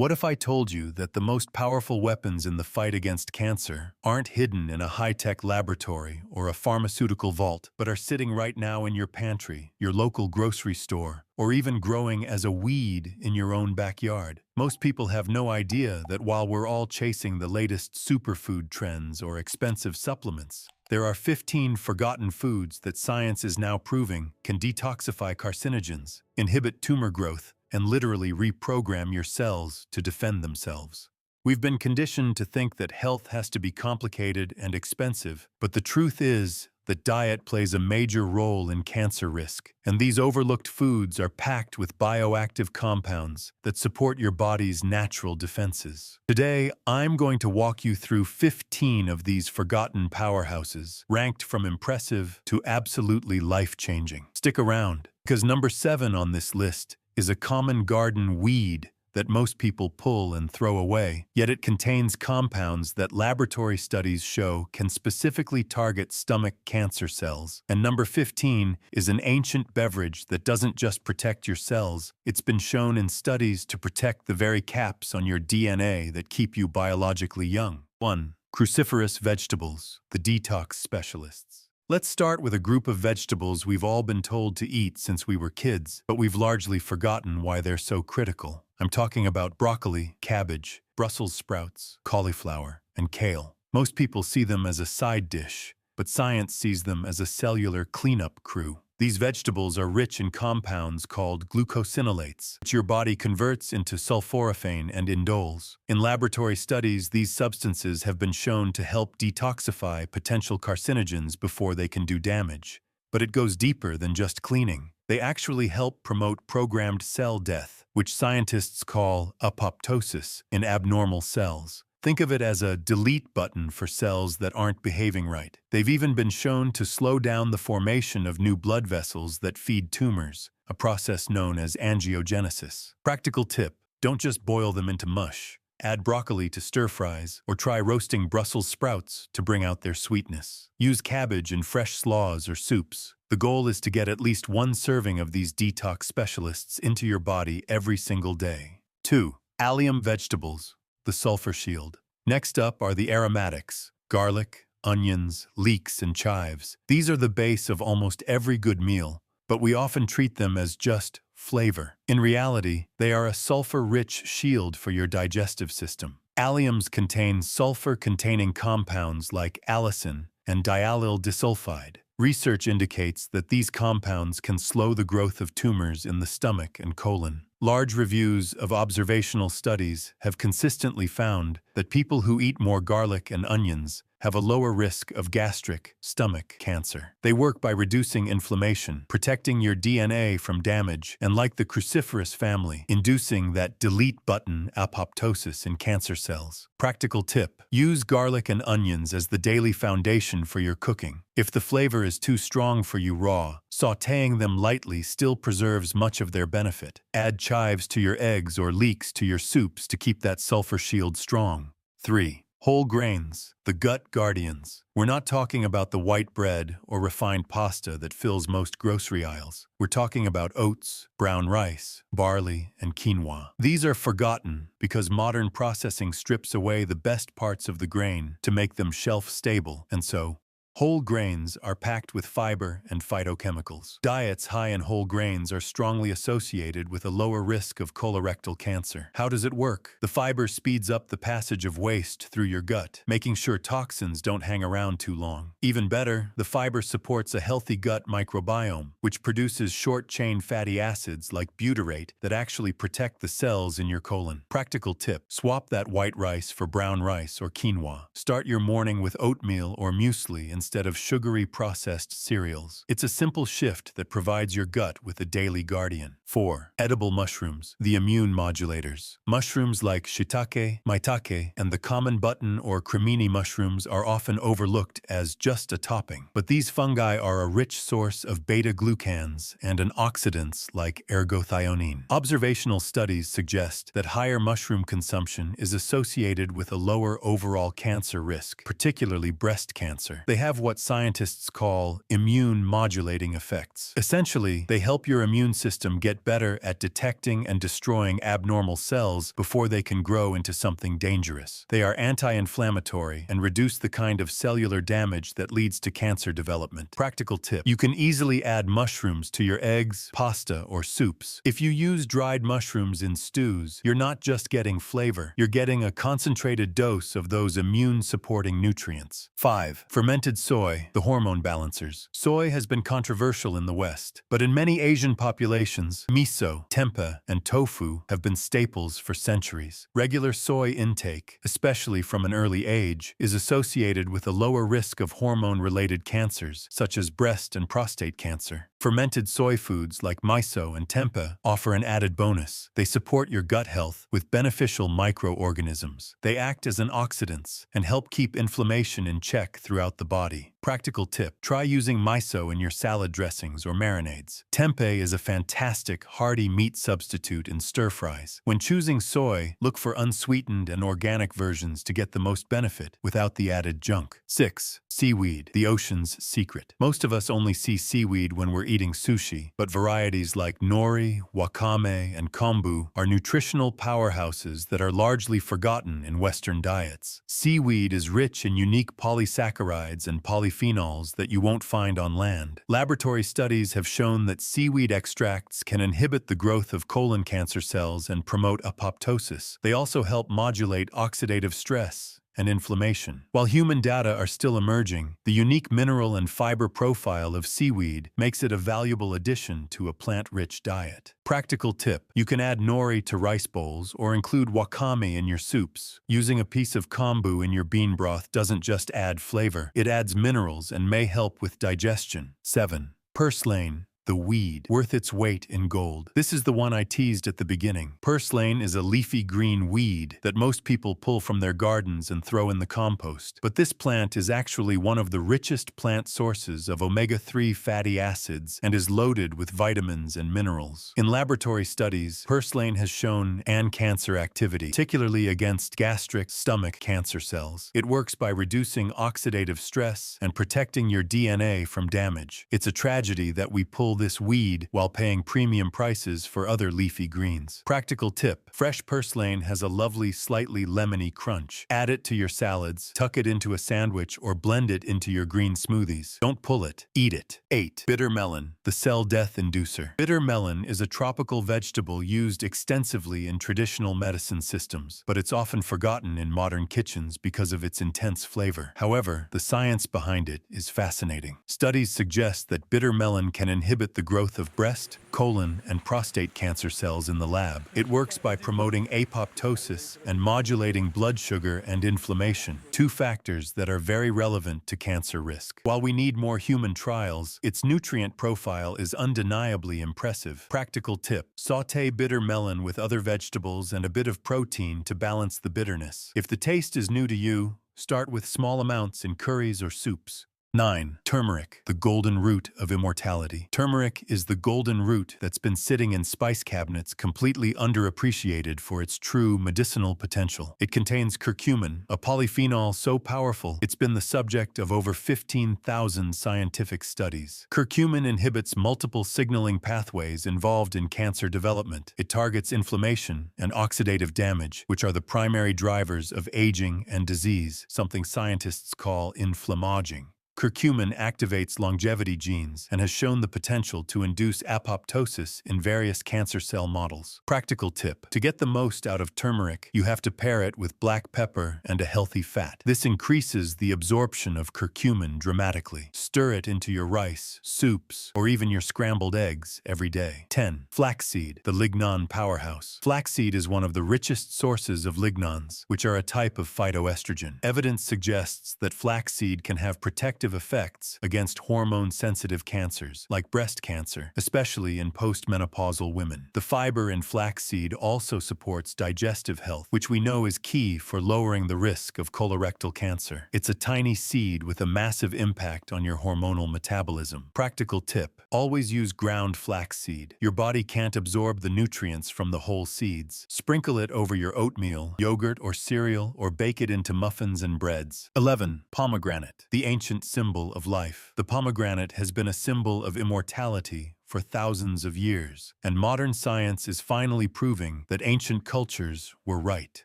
What if I told you that the most powerful weapons in the fight against cancer aren't hidden in a high-tech laboratory or a pharmaceutical vault, but are sitting right now in your pantry, your local grocery store, or even growing as a weed in your own backyard? Most people have no idea that while we're all chasing the latest superfood trends or expensive supplements, there are 15 forgotten foods that science is now proving can detoxify carcinogens, inhibit tumor growth, and literally reprogram your cells to defend themselves. We've been conditioned to think that health has to be complicated and expensive, but the truth is that diet plays a major role in cancer risk, and these overlooked foods are packed with bioactive compounds that support your body's natural defenses. Today, I'm going to walk you through 15 of these forgotten powerhouses, ranked from impressive to absolutely life-changing. Stick around, because number 7 on this list is a common garden weed that most people pull and throw away, yet it contains compounds that laboratory studies show can specifically target stomach cancer cells. And number 15 is an ancient beverage that doesn't just protect your cells, it's been shown in studies to protect the very caps on your DNA that keep you biologically young. 1. Cruciferous Vegetables, the detox specialists. Let's start with a group of vegetables we've all been told to eat since we were kids, but we've largely forgotten why they're so critical. I'm talking about broccoli, cabbage, Brussels sprouts, cauliflower, and kale. Most people see them as a side dish, but science sees them as a cellular cleanup crew. These vegetables are rich in compounds called glucosinolates, which your body converts into sulforaphane and indoles. In laboratory studies, these substances have been shown to help detoxify potential carcinogens before they can do damage. But it goes deeper than just cleaning. They actually help promote programmed cell death, which scientists call apoptosis in abnormal cells. Think of it as a delete button for cells that aren't behaving right. They've even been shown to slow down the formation of new blood vessels that feed tumors, a process known as angiogenesis. Practical tip: don't just boil them into mush. Add broccoli to stir-fries, or try roasting Brussels sprouts to bring out their sweetness. Use cabbage in fresh slaws or soups. The goal is to get at least one serving of these detox specialists into your body every single day. 2. Allium Vegetables, the sulfur shield. Next up are the aromatics: garlic, onions, leeks, and chives. These are the base of almost every good meal, but we often treat them as just flavor. In reality, they are a sulfur-rich shield for your digestive system. Alliums contain sulfur-containing compounds like allicin and diallyl disulfide. Research indicates that these compounds can slow the growth of tumors in the stomach and colon. Large reviews of observational studies have consistently found that people who eat more garlic and onions have a lower risk of gastric, stomach cancer. They work by reducing inflammation, protecting your DNA from damage, and like the cruciferous family, inducing that delete button apoptosis in cancer cells. Practical tip: use garlic and onions as the daily foundation for your cooking. If the flavor is too strong for you raw, sautéing them lightly still preserves much of their benefit. Add chives to your eggs or leeks to your soups to keep that sulfur shield strong. 3. Whole grains, the gut guardians. We're not talking about the white bread or refined pasta that fills most grocery aisles. We're talking about oats, brown rice, barley, and quinoa. These are forgotten because modern processing strips away the best parts of the grain to make them shelf-stable, and so whole grains are packed with fiber and phytochemicals. Diets high in whole grains are strongly associated with a lower risk of colorectal cancer. How does it work? The fiber speeds up the passage of waste through your gut, making sure toxins don't hang around too long. Even better, the fiber supports a healthy gut microbiome, which produces short-chain fatty acids like butyrate that actually protect the cells in your colon. Practical tip: swap that white rice for brown rice or quinoa. Start your morning with oatmeal or muesli instead of sugary processed cereals. It's a simple shift that provides your gut with a daily guardian. 4. Edible mushrooms, the immune modulators. Mushrooms like shiitake, maitake, and the common button or cremini mushrooms are often overlooked as just a topping. But these fungi are a rich source of beta-glucans and antioxidants like ergothioneine. Observational studies suggest that higher mushroom consumption is associated with a lower overall cancer risk, particularly breast cancer. They have have what scientists call immune modulating effects. Essentially, they help your immune system get better at detecting and destroying abnormal cells before they can grow into something dangerous. They are anti-inflammatory and reduce the kind of cellular damage that leads to cancer development. Practical tip: you can easily add mushrooms to your eggs, pasta, or soups. If you use dried mushrooms in stews, you're not just getting flavor, you're getting a concentrated dose of those immune-supporting nutrients. 5. Fermented soy, the hormone balancers. Soy has been controversial in the West, but in many Asian populations, miso, tempeh, and tofu have been staples for centuries. Regular soy intake, especially from an early age, is associated with a lower risk of hormone-related cancers, such as breast and prostate cancer. Fermented soy foods like miso and tempeh offer an added bonus. They support your gut health with beneficial microorganisms. They act as antioxidants and help keep inflammation in check throughout the body. Practical tip: try using miso in your salad dressings or marinades. Tempeh is a fantastic, hearty meat substitute in stir-fries. When choosing soy, look for unsweetened and organic versions to get the most benefit without the added junk. 6. Seaweed, the ocean's secret. Most of us only see seaweed when we're eating sushi, but varieties like nori, wakame, and kombu are nutritional powerhouses that are largely forgotten in Western diets. Seaweed is rich in unique polysaccharides and polyphenols that you won't find on land. Laboratory studies have shown that seaweed extracts can inhibit the growth of colon cancer cells and promote apoptosis. They also help modulate oxidative stress and inflammation. While human data are still emerging, the unique mineral and fiber profile of seaweed makes it a valuable addition to a plant-rich diet. Practical tip: you can add nori to rice bowls or include wakame in your soups. Using a piece of kombu in your bean broth doesn't just add flavor, it adds minerals and may help with digestion. 7. Purslane, the weed, worth its weight in gold. This is the one I teased at the beginning. Purslane is a leafy green weed that most people pull from their gardens and throw in the compost. But this plant is actually one of the richest plant sources of omega-3 fatty acids and is loaded with vitamins and minerals. In laboratory studies, purslane has shown anti-cancer activity, particularly against gastric, stomach cancer cells. It works by reducing oxidative stress and protecting your DNA from damage. It's a tragedy that we pull this weed while paying premium prices for other leafy greens. Practical tip: fresh purslane has a lovely, slightly lemony crunch. Add it to your salads, tuck it into a sandwich, or blend it into your green smoothies. Don't pull it, eat it. 8. Bitter melon, the cell death inducer. Bitter melon is a tropical vegetable used extensively in traditional medicine systems, but it's often forgotten in modern kitchens because of its intense flavor. However, the science behind it is fascinating. Studies suggest that bitter melon can inhibit the growth of breast, colon, and prostate cancer cells in the lab. It works by promoting apoptosis and modulating blood sugar and inflammation, two factors that are very relevant to cancer risk. While we need more human trials, its nutrient profile is undeniably impressive. Practical tip: sauté bitter melon with other vegetables and a bit of protein to balance the bitterness. If the taste is new to you, start with small amounts in curries or soups. 9. Turmeric, the golden root of immortality. Turmeric is the golden root that's been sitting in spice cabinets completely underappreciated for its true medicinal potential. It contains curcumin, a polyphenol so powerful it's been the subject of over 15,000 scientific studies. Curcumin inhibits multiple signaling pathways involved in cancer development. It targets inflammation and oxidative damage, which are the primary drivers of aging and disease, something scientists call inflammaging. Curcumin activates longevity genes and has shown the potential to induce apoptosis in various cancer cell models. Practical tip: to get the most out of turmeric, you have to pair it with black pepper and a healthy fat. This increases the absorption of curcumin dramatically. Stir it into your rice, soups, or even your scrambled eggs every day. 10. Flaxseed, the lignan powerhouse. Flaxseed is one of the richest sources of lignans, which are a type of phytoestrogen. Evidence suggests that flaxseed can have protective effects against hormone-sensitive cancers, like breast cancer, especially in postmenopausal women. The fiber in flaxseed also supports digestive health, which we know is key for lowering the risk of colorectal cancer. It's a tiny seed with a massive impact on your hormonal metabolism. Practical tip: always use ground flaxseed. Your body can't absorb the nutrients from the whole seeds. Sprinkle it over your oatmeal, yogurt, or cereal, or bake it into muffins and breads. 11. Pomegranate, the ancient symbol symbol of life. The pomegranate has been a symbol of immortality for thousands of years, and modern science is finally proving that ancient cultures were right.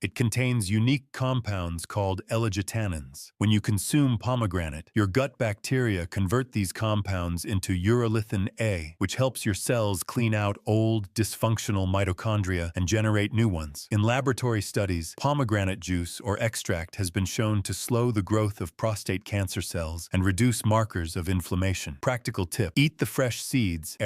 It contains unique compounds called L-gitannins. When you consume pomegranate, your gut bacteria convert these compounds into urolithin A, which helps your cells clean out old, dysfunctional mitochondria and generate new ones. In laboratory studies, pomegranate juice or extract has been shown to slow the growth of prostate cancer cells and reduce markers of inflammation. Practical tip: eat the fresh seeds,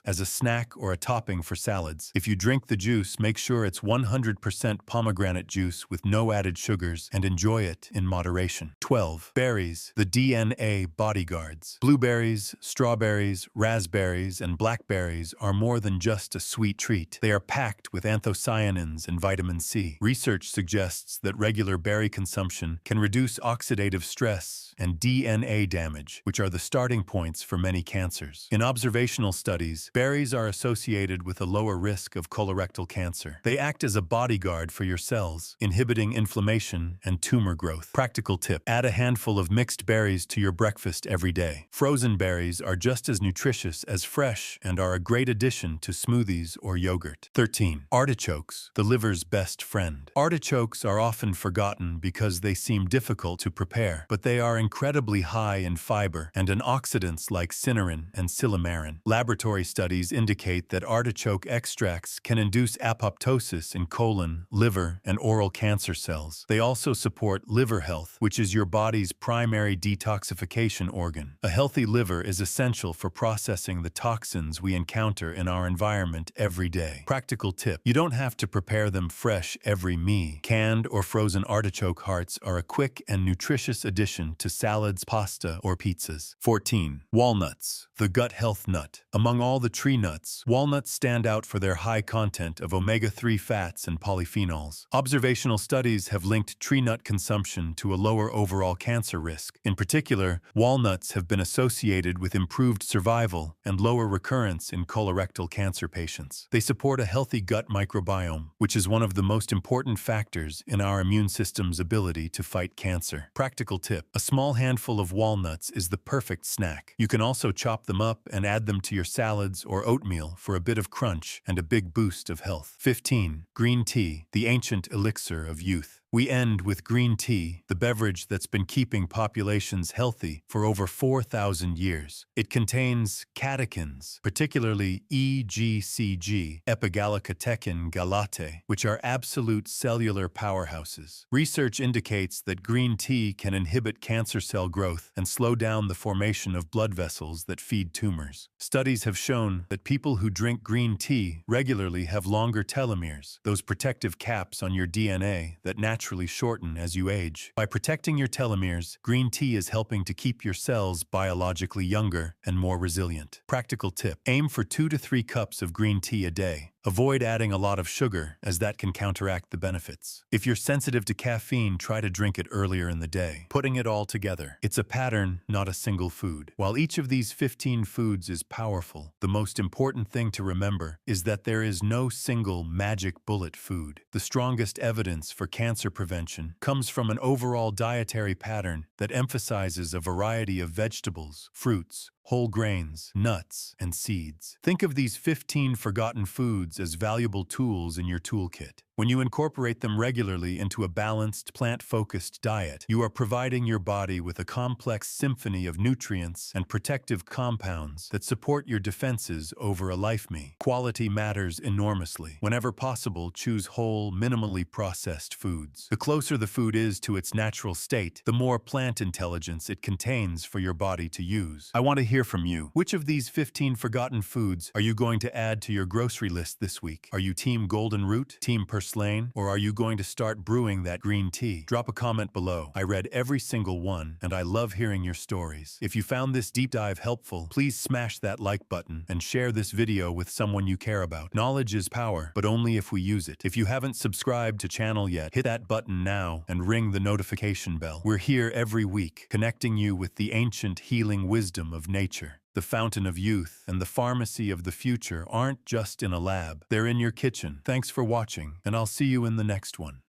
as a snack or a topping for salads. If you drink the juice, make sure it's 100% pomegranate juice with no added sugars and enjoy it in moderation. 12. Berries, the DNA bodyguards. Blueberries, strawberries, raspberries, and blackberries are more than just a sweet treat. They are packed with anthocyanins and vitamin C. Research suggests that regular berry consumption can reduce oxidative stress and DNA damage, which are the starting points for many cancers. In observational studies, berries are associated with a lower risk of colorectal cancer. They act as a bodyguard for your cells, inhibiting inflammation and tumor growth. Practical tip: add a handful of mixed berries to your breakfast every day. Frozen berries are just as nutritious as fresh and are a great addition to smoothies or yogurt. 13. Artichokes, the liver's best friend. Artichokes are often forgotten because they seem difficult to prepare, but they are incredibly high in fiber and antioxidants like cynarin and silymarin. Laboratory studies indicate that artichoke extracts can induce apoptosis in colon, liver, and oral cancer cells. They also support liver health, which is your body's primary detoxification organ. A healthy liver is essential for processing the toxins we encounter in our environment every day. Practical tip: you don't have to prepare them fresh every meal. Canned or frozen artichoke hearts are a quick and nutritious addition to salads, pasta, or pizzas. 14. Walnuts, the gut health nut. Among all the tree nuts, walnuts stand out for their high content of omega-3 fats and polyphenols. Observational studies have linked tree nut consumption to a lower overall cancer risk. In particular, walnuts have been associated with improved survival and lower recurrence in colorectal cancer patients. They support a healthy gut microbiome, which is one of the most important factors in our immune system's ability to fight cancer. Practical tip: a small handful of walnuts is the perfect snack. You can also chop them up and add them to your salads or oatmeal for a bit of crunch and a big boost of health. 15. Green tea, the ancient elixir of youth. We end with green tea, the beverage that's been keeping populations healthy for over 4,000 years. It contains catechins, particularly EGCG, epigallocatechin galate, which are absolute cellular powerhouses. Research indicates that green tea can inhibit cancer cell growth and slow down the formation of blood vessels that feed tumors. Studies have shown that people who drink green tea regularly have longer telomeres, those protective caps on your DNA that naturally shorten as you age. By protecting your telomeres, green tea is helping to keep your cells biologically younger and more resilient. Practical tip: aim for 2 to 3 cups of green tea a day. Avoid adding a lot of sugar, as that can counteract the benefits. If you're sensitive to caffeine, try to drink it earlier in the day. Putting it all together, it's a pattern, not a single food. While each of these 15 foods is powerful, the most important thing to remember is that there is no single magic bullet food. The strongest evidence for cancer prevention comes from an overall dietary pattern that emphasizes a variety of vegetables, fruits, whole grains, nuts, and seeds. Think of these 15 forgotten foods as valuable tools in your toolkit. When you incorporate them regularly into a balanced, plant-focused diet, you are providing your body with a complex symphony of nutrients and protective compounds that support your defenses over a life meal. Quality matters enormously. Whenever possible, choose whole, minimally processed foods. The closer the food is to its natural state, the more plant intelligence it contains for your body to use. I want to hear from you. Which of these 15 forgotten foods are you going to add to your grocery list this week? Are you Team Golden Root, Team Purslane, or are you going to start brewing that green tea? Drop a comment below. I read every single one, and I love hearing your stories. If you found this deep dive helpful, please smash that like button and share this video with someone you care about. Knowledge is power, but only if we use it. If you haven't subscribed to channel yet, hit that button now and ring the notification bell. We're here every week, connecting you with the ancient healing wisdom of nature. The fountain of youth and the pharmacy of the future aren't just in a lab, they're in your kitchen. Thanks for watching, and I'll see you in the next one.